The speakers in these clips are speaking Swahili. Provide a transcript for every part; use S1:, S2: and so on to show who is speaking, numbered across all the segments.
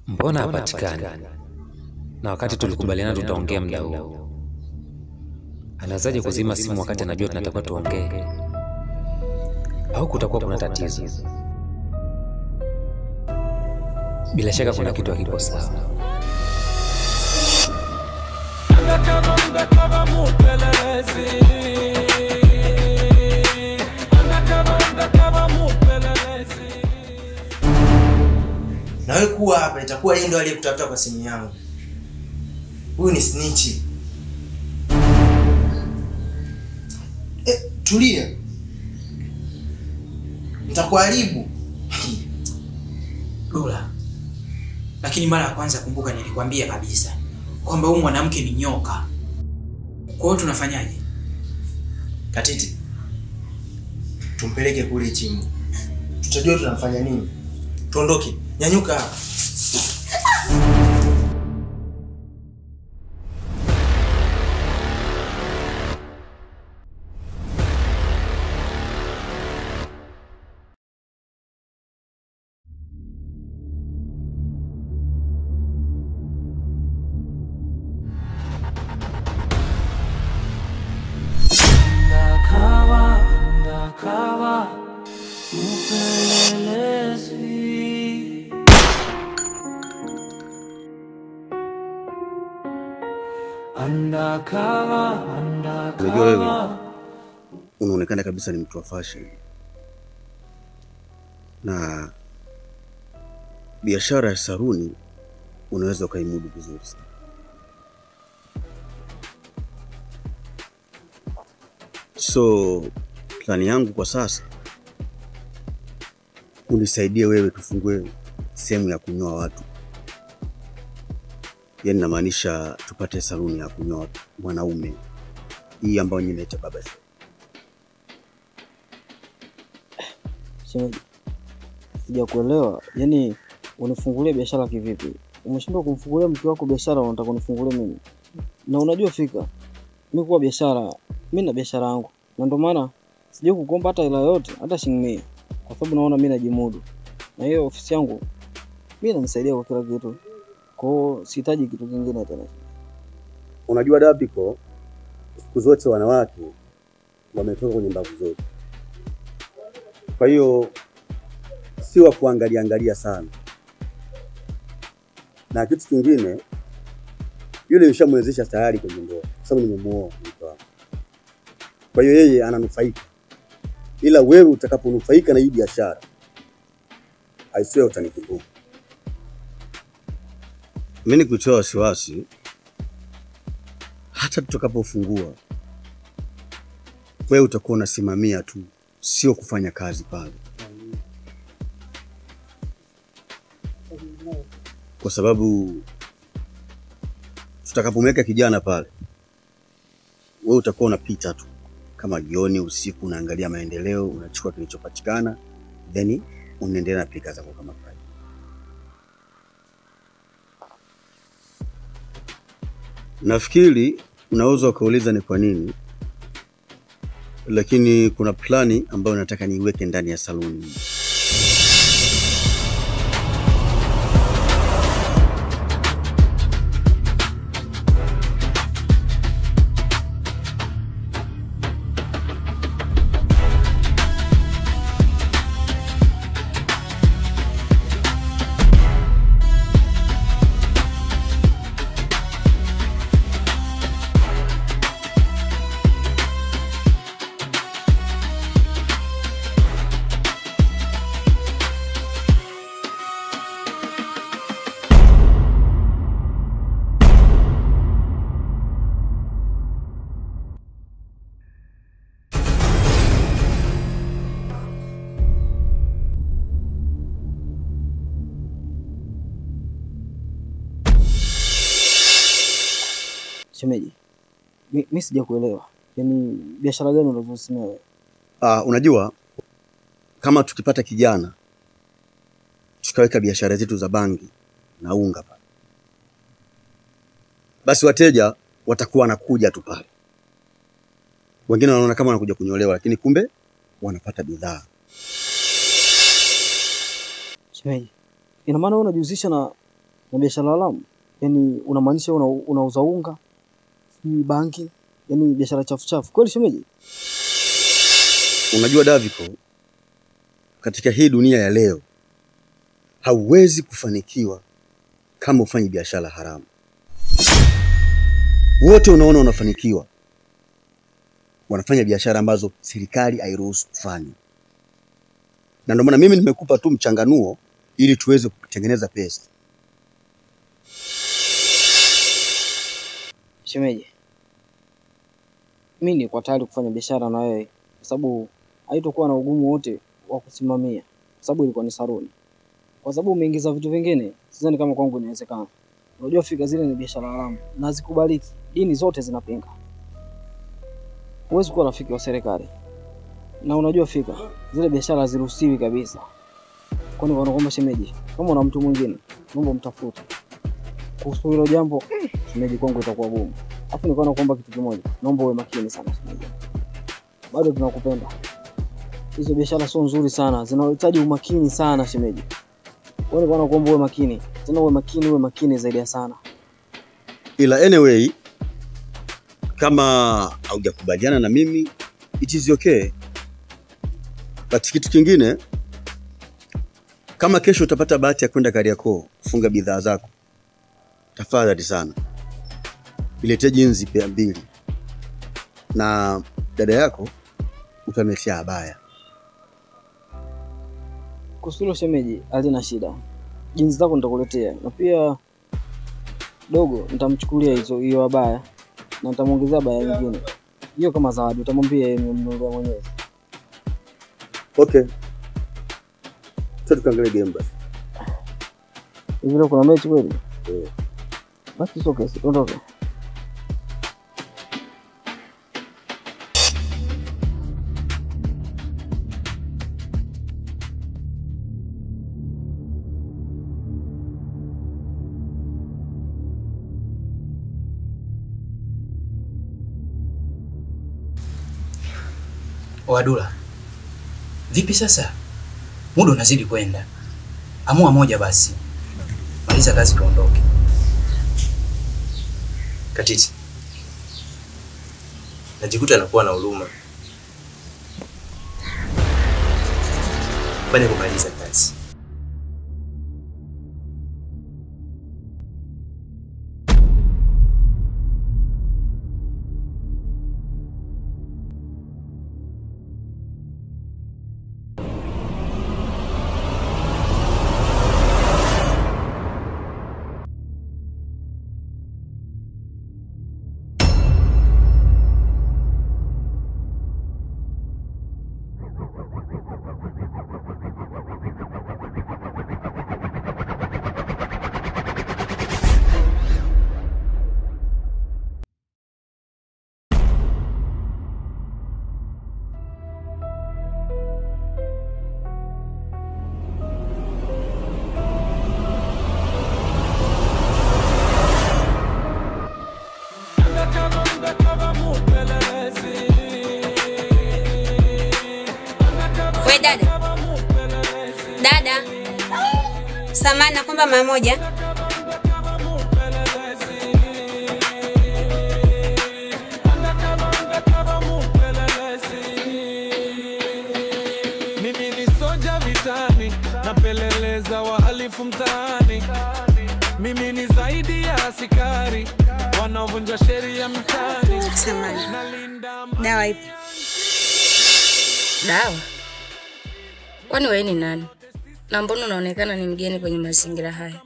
S1: Mbona hapatikani? Na wakati tulikubaliana tutaongea muda huo. Anazaje kuzima simu wakati anajua tunatakiwa tuongee? Au kutakuwa kuna tatizo? Bila shaka kuna kitu hakipo sawa.
S2: Na wewe kuwa hapa itakuwa yeye ndo aliyekutafuta kwa simu yangu. Huyu ni snitch. Tulia. Nitakuharibu.
S3: Lola. Lakini mara ya kwanza kumbuka nilikwambia kabisa kwamba huyu mwanamke ni nyoka. Kwa hiyo tunafanyaje?
S2: Katiti. Tumpeleke kule chini. Tutajua tunafanya nini. Tuondoke. Nyanyuka.
S4: Unajua wewe unaonekana kabisa ni mtu wa fashion. Na biashara ya saruni unaweza ukaimudu vizuri sana. So plani yangu kwa sasa unisaidie wewe tufungue sehemu ya kunyoa watu. Yaani namaanisha tupate saluni ya kunyoa mwanaume. Hii ambayo nyinyi inaita baba shop.
S5: Sijakuelewa. Yaani unifungulie biashara kivipi? Umeshindwa kumfungulia mke wako biashara, unataka kunifungulia mimi? Na unajua fika, mimi kwa biashara, mimi na biashara yangu. Na ndio maana sije kukuomba hata hela yote, hata shilingi 100. Kwa sababu naona mimi najimudu. Na hiyo ofisi yangu mimi inanisaidia kwa kila kitu. Kwa hiyo sihitaji kitu kingine tena.
S4: Unajua Dabiko, siku zote wanawake wametoka kwenye mbavu zote. Kwa hiyo si wa kuangalia sana. Na kitu kingine, yule nishamwezesha tayari kwenye ndoa, sababu nimemuoa mtu wangu. Kwa hiyo yeye ananufaika. Ila wewe utakaponufaika na hii biashara, aisee utanikumbuka. Mimi nikutoa wasiwasi, hata tutakapofungua wewe utakuwa unasimamia tu, sio kufanya kazi pale. Kwa sababu tutakapomweka kijana pale, wewe utakuwa unapita tu kama jioni usiku, unaangalia maendeleo, unachukua kilichopatikana, then unaendelea na pika zako kama kawaida. Nafikiri unaweza kuuliza ni kwa nini, lakini kuna plani ambayo nataka niiweke ndani ya saluni.
S5: Shemeji, mimi sijakuelewa. Yaani biashara gani unazosimamia wewe?
S4: Unajua kama tukipata kijana tukaweka biashara zetu za bangi na unga pale, basi wateja watakuwa wanakuja tu pale. Wengine wanaona kama wanakuja kunyolewa, lakini kumbe wanapata bidhaa.
S5: Shemeji, ina maana unajihusisha na biashara haramu? Yaani unamaanisha unauza unga, bangi, yaani biashara chafu kweli shemeji?
S4: Unajua Daviko, katika hii dunia ya leo hauwezi kufanikiwa kama ufanyi biashara haramu. Wote unaona unafanikiwa wanafanya biashara ambazo serikali hairuhusu kufanya. Na ndio maana mimi nimekupa tu mchanganuo ili tuweze kutengeneza pesa.
S5: Shemeji, mimi niko tayari kufanya biashara na wewe kwa sababu haitakuwa na ugumu wote wa kusimamia, kwa sababu ilikuwa ni saluni. Kwa sababu umeingiza vitu vingine, sidhani kama kwangu inawezekana. Unajua fika zile ni biashara haramu na zikubaliki. Dini zote zinapinga. Huwezi kuwa rafiki wa serikali. Na unajua fika zile biashara haziruhusiwi kabisa. Kwani wanakuomba shemeji, kama una mtu mwingine, naomba mtafute. Kuhusu hilo jambo, shemeji kwangu itakuwa gumu. Alafu nilikuwa nakuomba kitu kimoja. Naomba uwe makini sana shemeji. Bado tunakupenda. Hizo biashara sio nzuri sana, zinahitaji umakini sana shemeji. Wewe bwana kuomba uwe makini. Tena uwe makini zaidi ya sana.
S4: Ila anyway, kama haujakubaliana na mimi, it is okay. But kitu kingine, kama kesho utapata bahati ya kwenda Kariakoo kufunga bidhaa zako, tafadhali sana ilete jinzi pia 2. Na dada yako utamletea abaya.
S5: Kusulo shemeji, halina shida. Jinsi zako nitakuletea. Na pia dogo nitamchukulia hiyo abaya na nitamuongezea abaya nyingine. Hiyo kama zawadi utamwambia yeye mnunulia mwenyewe.
S4: Okay. Sasa tukaangalie game basi.
S5: Hivi leo kuna mechi kweli? Basi soka ondoka.
S3: Wadula, vipi sasa? Muda unazidi kwenda. Amua moja basi. Maliza kazi tuondoke.
S2: Katiti, najikuta nakuwa na huruma. Fanya kumaliza kazi.
S6: Dada. Samahani naomba mara moja.
S7: Mimi ni soja vitani, napeleleza wahalifu mtaani. Mimi ni zaidi ya askari, wanaovunja sheria mtaani.
S6: Samahani. Dawa ipi?
S8: Dawa? Kwani wewe ni nani? Na mbona unaonekana ni mgeni kwenye mazingira haya?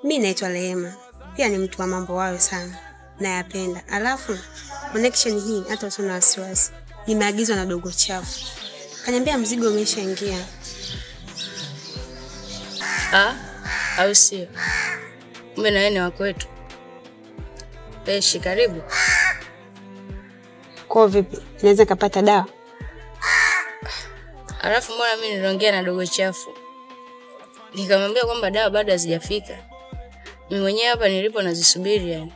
S6: Mimi naitwa Rehema. Pia ni mtu wa mambo wao sana. Nayapenda. Alafu connection hii hata usina wasiwasi. Nimeagizwa na dogo chafu. Kaniambia mzigo umeshaingia.
S8: Au sio? Kumbe na yeye ni wa kwetu. Peshi, karibu.
S6: Kwa vipi? Naweza kapata dawa?
S8: Alafu mbona mimi niliongea na dogo chafu? Nikamwambia kwamba dawa bado hazijafika. Mimi mwenyewe hapa nilipo nazisubiri yani.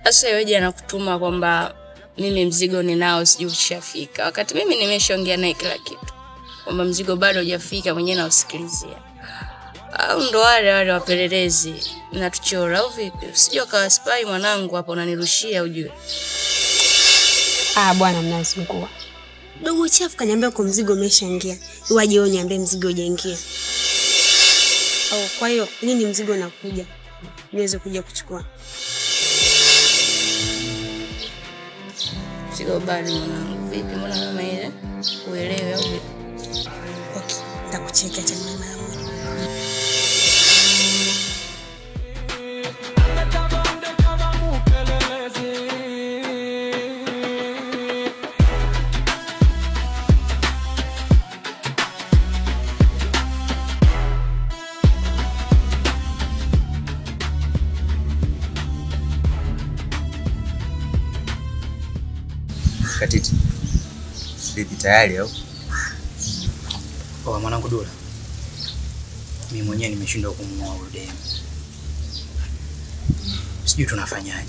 S8: Sasa yeje anakutuma kwamba mimi mzigo ninao sijui ushafika. Wakati mimi nimeshaongea naye kila kitu. Kwamba mzigo bado hujafika, mwenyewe nausikilizia. Au ndo wale wapelelezi natuchora au vipi? Usije ukawa spy mwanangu hapo unanirushia ujue.
S6: Bwana mnazungua. Dogo chafu kaniambia kwa mzigo umeshaingia. Waje uniambie mzigo hujaingia. Kwa hiyo nini mzigo unakuja? Niweze kuja kuchukua.
S8: Mzigo bado mwanangu. Vipi mbona kama ile? Uelewe au vipi?
S6: Okay, nitakucheki acha mara moja.
S2: Katiti. Vipi tayari au?
S3: Mwanangu Dula. Mimi mwenyewe nimeshindwa kumuoa yule. Sijui tunafanyaje.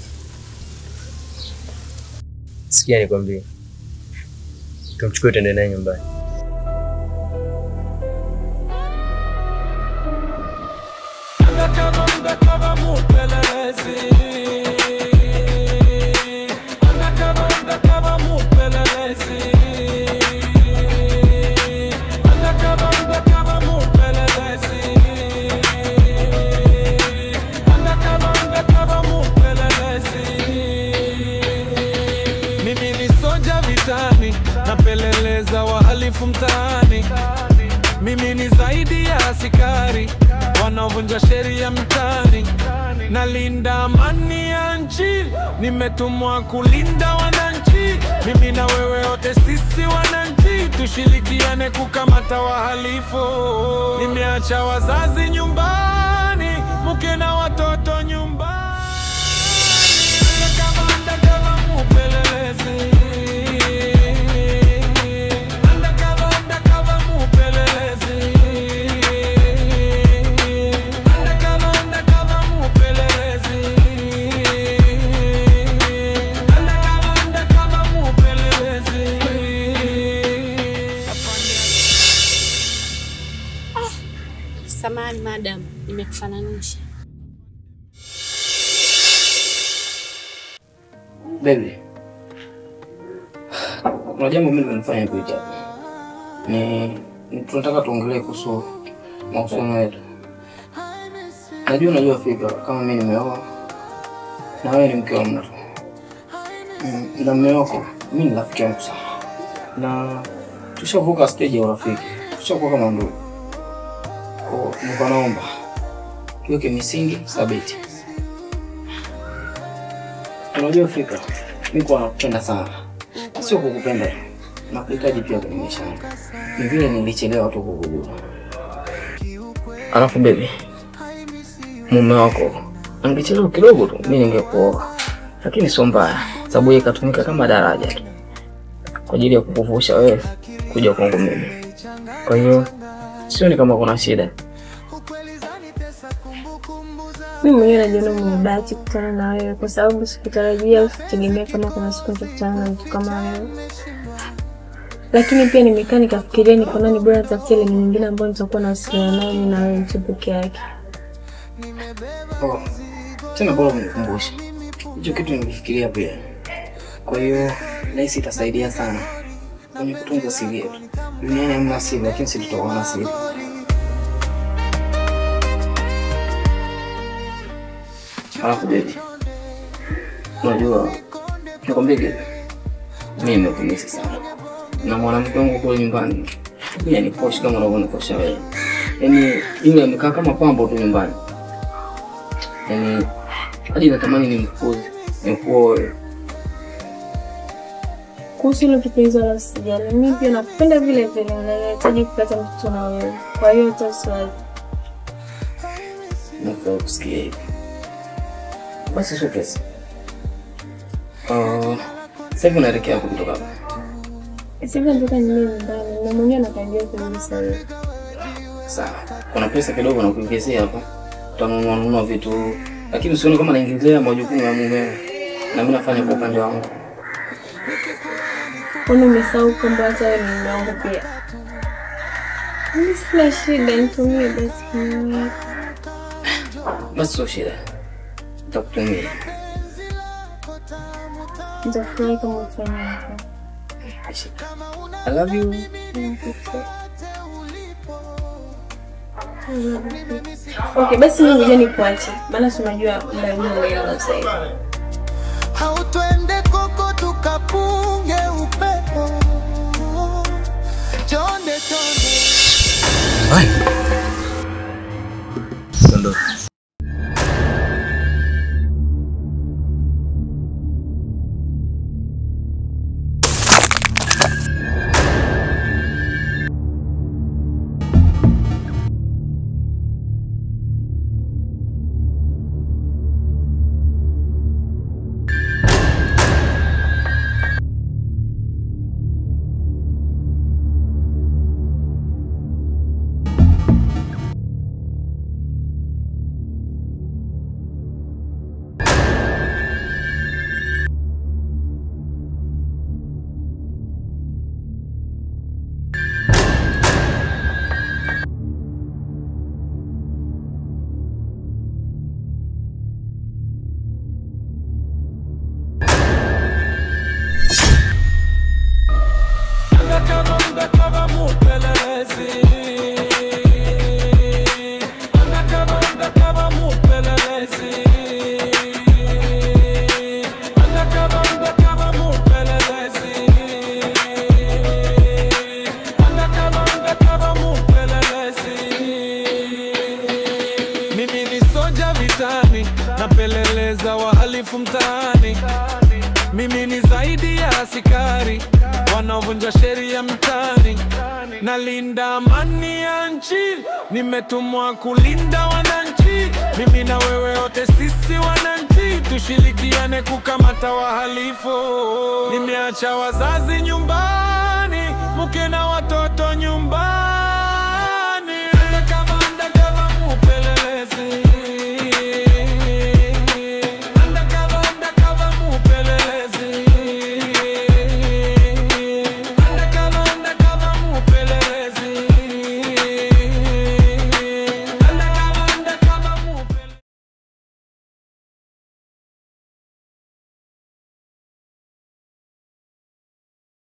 S2: Sikia nikwambie. Tumchukue tuende naye nyumbani.
S7: Napeleleza wahalifu mtaani. Mimi ni zaidi ya askari wanaovunja sheria mtaani. Nalinda amani ya nchi, nimetumwa kulinda wananchi. Mimi na wewe wote sisi wananchi, tushirikiane kukamata wahalifu. Nimeacha wazazi nyumbani, mke na watoto nyumbani. Kama mupelelezi.
S6: Samahani madam, nimekufananisha.
S3: Baby. Kuna jambo mimi nimefanya kuja. Ni tunataka tuongelee kuhusu mahusiano yetu. Najua fika kama mimi nimeoa na wewe ni mke wa mtu. Na mume wako mimi ni rafiki yangu sana. Na tushavuka stage ya urafiki. Tushakuwa kama ndugu. Niko naomba tuweke misingi thabiti. Unajua fika, mimi nakupenda sana. Sio kukupenda, nakuhitaji pia kwenye maisha yangu. Ni vile nilichelewa tu kukujua. Alafu baby, mume wako angechelewa kidogo tu mimi ningekuoa. Lakini sio mbaya, sababu yeye katumika kama daraja tu kwa ajili ya kukuvusha wewe kuja kwangu mimi. Kwa hiyo sioni kama kuna shida.
S9: Mimi mwenyewe najiona nimebahati kukutana na wewe kwa sababu sikutarajia usitegemea kama kuna siku nitakutana na mtu kama wewe. Lakini pia nimekaa nikafikiria niko nani bora nitafutie ile nyingine ambayo nitakuwa nawasiliana nayo mimi na wewe tu peke yake.
S3: Tena bora unikumbushe. Hicho kitu nilifikiria pia. Kwa hiyo nahisi itasaidia sana kwenye kutunza siri yetu. Duniani hamna siri, lakini sisi tutakuwa na siri. Alafu baby, unajua nikwambie kitu, mimi nimekumisi sana na mwanamke wangu kule nyumbani pia ni posh kama unavyonikosha wewe. Yaani yule amekaa kama pambo tu nyumbani. Yaani hadi natamani nimkuze, nikuoe.
S9: Kuhusu ile kipenzi la sijali, mimi pia nakupenda vile vile na nahitaji kupata mtoto na wewe. Kwa hiyo utaswali.
S3: Nataka kusikia hivi. Basi sio kesi. Sasa hivi unaelekea hapo kutoka hapa?
S9: Sasa nataka niende ndani na mwenyewe anakaribia kurudi sasa.
S3: Sawa. Kuna pesa kidogo na kuongezea hapa. Tutanunua vitu. Lakini usione kama naingilia majukumu ya mume. Na mimi nafanya kwa upande wangu.
S9: Kwani umesahau kwamba hata wewe ni mume wangu pia? Mimi sina shida, nitumie basi.
S3: Basi sio shida. Nitakutumia.
S9: Nitafurahi kama ufanye hivyo.
S3: I love you.
S9: Okay, basi mimi ngoja nikuache. Maana unajua ndio leo sasa hivi.
S7: Hautwende koko tukapunge upepo. Chonde chonde.
S2: Hai. Ndo.
S7: Napeleleza wahalifu mtaani. Mimi ni zaidi ya askari wanaovunja sheria mtaani. Nalinda amani ya nchi, nimetumwa kulinda wananchi. Mimi na wewe wote sisi wananchi, tushirikiane kukamata wahalifu. Nimeacha wazazi nyumbani, mke na watoto nyumbani.